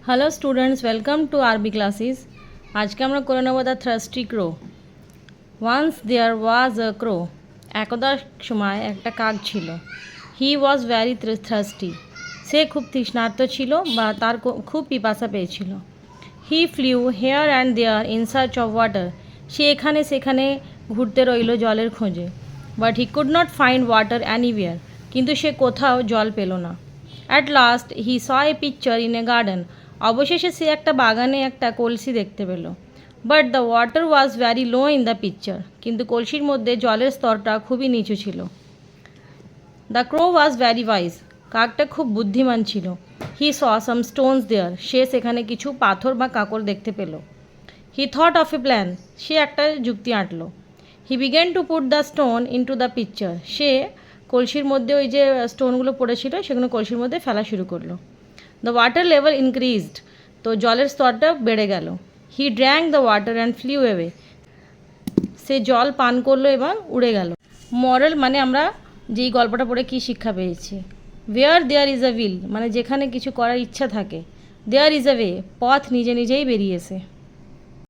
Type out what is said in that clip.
Hello students, welcome to RB classes. আজকে আমরা করে নেব the thirsty crow. Once there was a crow. একদা সময় একটা কাক ছিল। হি ওয়াজ ভ্যারি থার্স্টি। সে খুব তৃষ্ণার্ত ছিল বা তার খুব পিপাসা পেয়েছিল। He flew here and there in search of water. সে এখানে সেখানে ঘুরতে রইল জলের খোঁজে। But he could not find water anywhere. কিন্তু সে কোথাও জল পেল না। At last he saw a picture in a garden. অবশেষে সে একটা বাগানে একটা কলসি দেখতে পেল। But the water was very low in the picture. কিন্তু কলসির মধ্যে জলের স্তরটা খুবই নিচু ছিল। The crow was vary wise. কাকটা খুব বুদ্ধিমান ছিল। হি স সাম স্টোনস দেয়ার। সে সেখানে কিছু পাথর বা কাঁকর দেখতে পেল। He thought of a plan. সে একটা যুক্তি আঁটল। He began to put the stone into the picture. সে কলসির মধ্যে ওই যে স্টোনগুলো পড়েছিল সেগুলো কলসির মধ্যে ফেলা শুরু করলো। The water level increased. তো জলের স্তরটা বেড়ে গেল। He drank the water and flew away. সে জল পান করলো এবং উড়ে গেল। মরাল মানে আমরা যেই গল্পটা পড়ে কী শিক্ষা পেয়েছি, where there is a will মানে যেখানে কিছু করার ইচ্ছা থাকে, দেয়ার ইজ আ ওয়ে পথ নিজে নিজেই বেরিয়েছে।